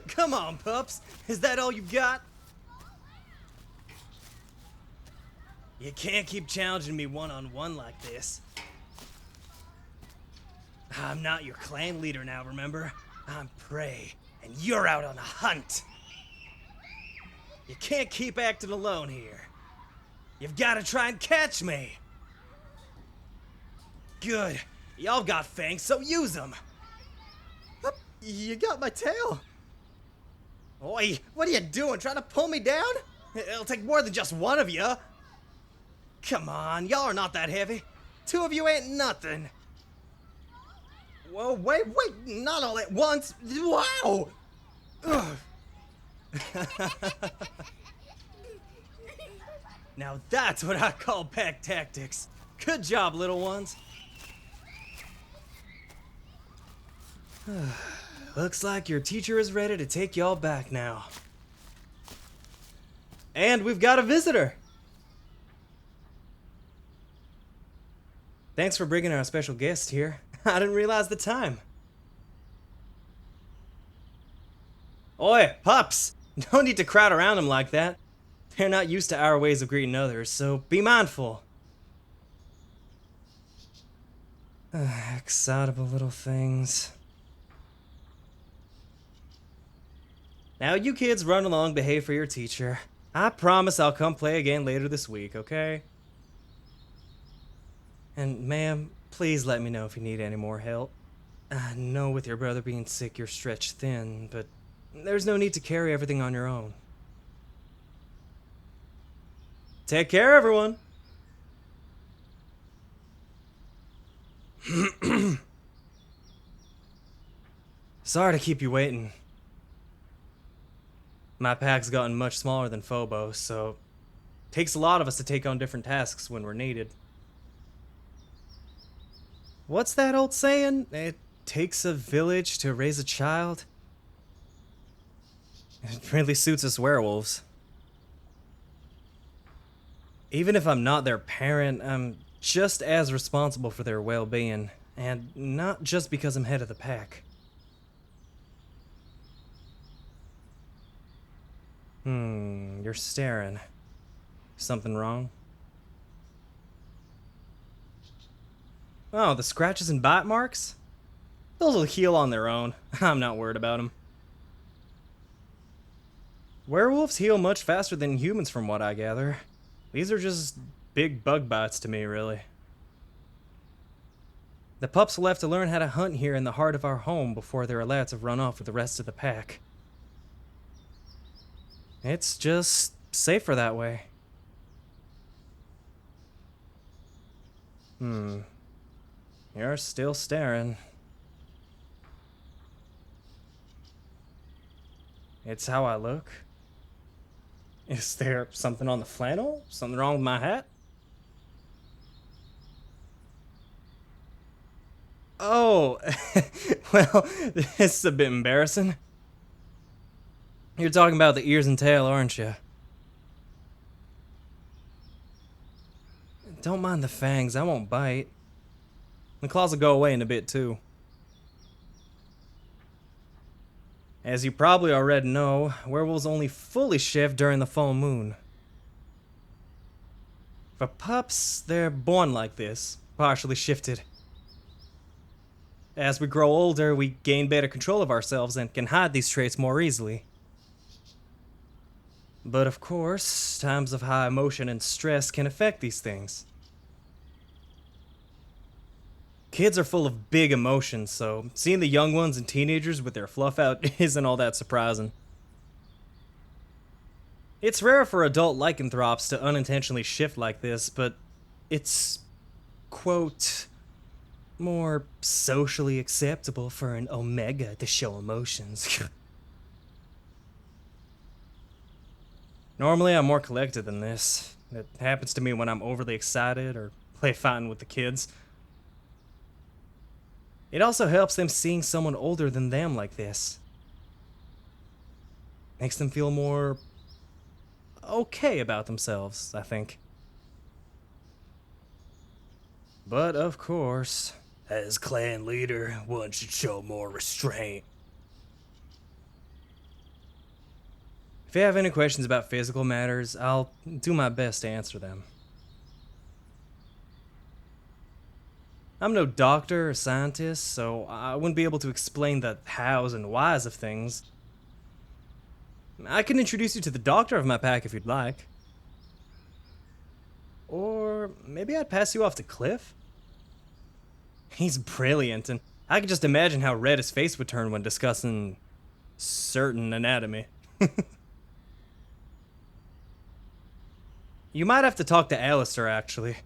Come on, pups. Is that all you got? You can't keep challenging me one-on-one like this. I'm not your clan leader now, remember? I'm prey, and you're out on a hunt. You can't keep acting alone here. You've got to try and catch me. Good. Y'all got fangs, so use them. You got my tail. Oi, what are you doing? Trying to pull me down? It'll take more than just one of you. Come on, y'all are not that heavy. Two of you ain't nothing. Whoa, wait, not all at once. Wow! Ugh. Now that's what I call pack tactics. Good job, little ones. Looks like your teacher is ready to take y'all back now. And we've got a visitor. Thanks for bringing our special guest here. I didn't realize the time. Oi, pups! No need to crowd around them like that. They're not used to our ways of greeting others, so be mindful. Excitable little things. Now you kids run along, behave for your teacher. I promise I'll come play again later this week, okay? And ma'am, please let me know if you need any more help. I know with your brother being sick you're stretched thin, but there's no need to carry everything on your own. Take care, everyone! Sorry to keep you waiting. My pack's gotten much smaller than Phobos, so it takes a lot of us to take on different tasks when we're needed. What's that old saying? It takes a village to raise a child? It really suits us werewolves. Even if I'm not their parent, I'm just as responsible for their well-being, and not just because I'm head of the pack. You're staring. Something wrong? Oh, the scratches and bite marks? Those will heal on their own. I'm not worried about them. Werewolves heal much faster than humans from what I gather. These are just big bug bites to me, really. The pups will have to learn how to hunt here in the heart of our home before they're allowed to run off with the rest of the pack. It's just safer that way. You're still staring. It's how I look. Is there something on the flannel? Something wrong with my hat? Oh, well, this is a bit embarrassing. You're talking about the ears and tail, aren't you? Don't mind the fangs, I won't bite. The claws will go away in a bit, too. As you probably already know, werewolves only fully shift during the full moon. For pups, they're born like this, partially shifted. As we grow older, we gain better control of ourselves and can hide these traits more easily. But of course, times of high emotion and stress can affect these things. Kids are full of big emotions, so seeing the young ones and teenagers with their fluff out isn't all that surprising. It's rare for adult lycanthropes to unintentionally shift like this, but it's, quote, more socially acceptable for an omega to show emotions. Normally, I'm more collected than this. It happens to me when I'm overly excited or play fighting with the kids. It also helps them seeing someone older than them like this. Makes them feel more okay about themselves, I think. But of course, as clan leader, one should show more restraint. you have any questions about physical matters, I'll do my best to answer them. I'm no doctor or scientist, so I wouldn't be able to explain the hows and whys of things. I can introduce you to the doctor of my pack if you'd like. Or maybe I'd pass you off to Cliff? He's brilliant, and I can just imagine how red his face would turn when discussing certain anatomy. You might have to talk to Alistair, actually.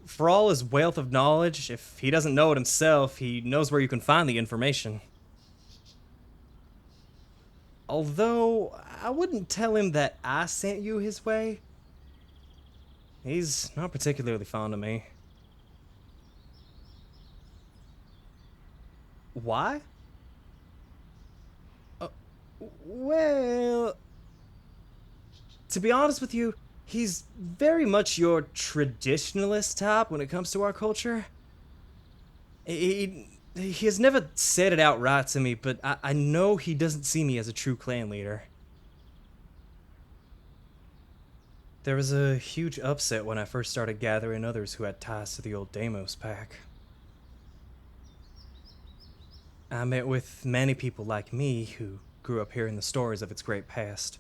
For all his wealth of knowledge, if he doesn't know it himself, he knows where you can find the information. Although, I wouldn't tell him that I sent you his way. He's not particularly fond of me. Why? Well, to be honest with you, he's very much your traditionalist type when it comes to our culture. He has never said it outright to me, but I know he doesn't see me as a true clan leader. There was a huge upset when I first started gathering others who had ties to the old Deimos pack. I met with many people like me who grew up hearing the stories of its great past.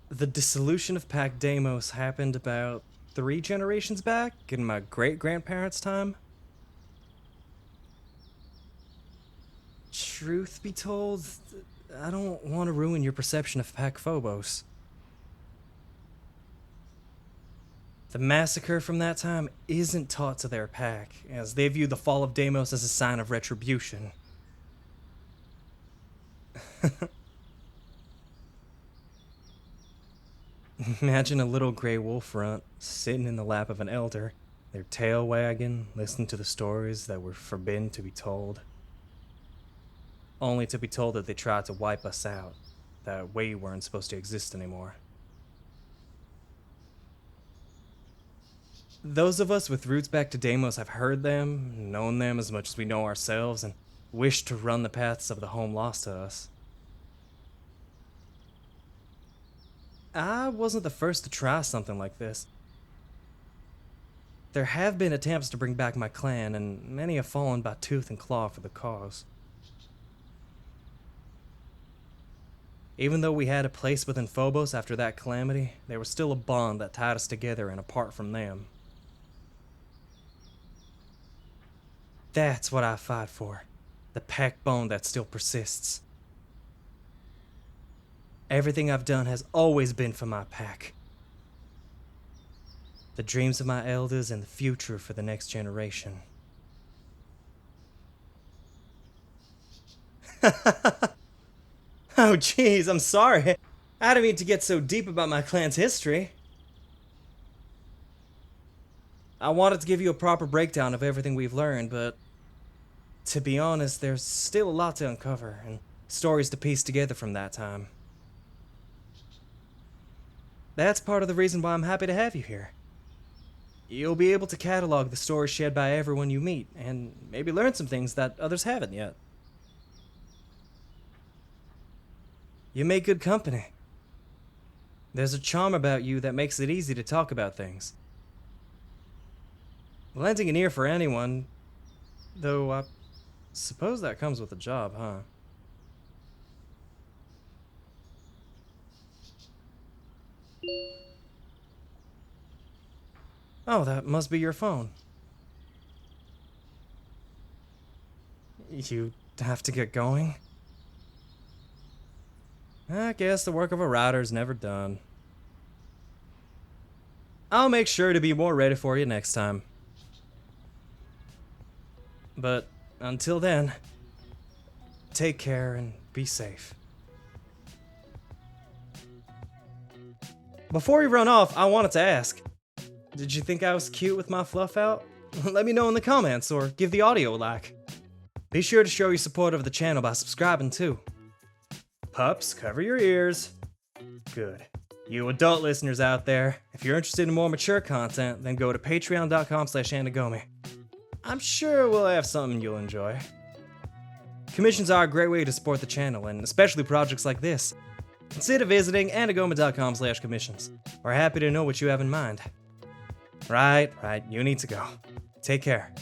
The dissolution of Pack Deimos happened about 3 generations back, in my great-grandparents' time. Truth be told, I don't want to ruin your perception of Pack Phobos. The massacre from that time isn't taught to their pack, as they view the fall of Deimos as a sign of retribution. Imagine a little gray wolf runt sitting in the lap of an elder, their tail wagging, listening to the stories that were forbidden to be told. Only to be told that they tried to wipe us out, that we weren't supposed to exist anymore. Those of us with roots back to Deimos have heard them, known them as much as we know ourselves, and wish to run the paths of the home lost to us. I wasn't the first to try something like this. There have been attempts to bring back my clan, and many have fallen by tooth and claw for the cause. Even though we had a place within Phobos after that calamity, there was still a bond that tied us together and apart from them. That's what I fight for, the pack bond that still persists. Everything I've done has always been for my pack. The dreams of my elders and the future for the next generation. Oh jeez, I'm sorry. I didn't mean to get so deep about my clan's history. I wanted to give you a proper breakdown of everything we've learned, but to be honest, there's still a lot to uncover and stories to piece together from that time. That's part of the reason why I'm happy to have you here. You'll be able to catalog the stories shared by everyone you meet, and maybe learn some things that others haven't yet. You make good company. There's a charm about you that makes it easy to talk about things. Lending an ear for anyone, though I suppose that comes with a job, huh? Oh, that must be your phone. You have to get going? I guess the work of a writer's never done. I'll make sure to be more ready for you next time. But until then, take care and be safe. Before we run off, I wanted to ask, did you think I was cute with my fluff out? Let me know in the comments or give the audio a like. Be sure to show your support of the channel by subscribing too. Pups, cover your ears. Good. You adult listeners out there, if you're interested in more mature content, then go to patreon.com/Anigomi. I'm sure we'll have something you'll enjoy. Commissions are a great way to support the channel, and especially projects like this. Consider visiting anigomi.com/commissions. We're happy to know what you have in mind. Right, you need to go. Take care.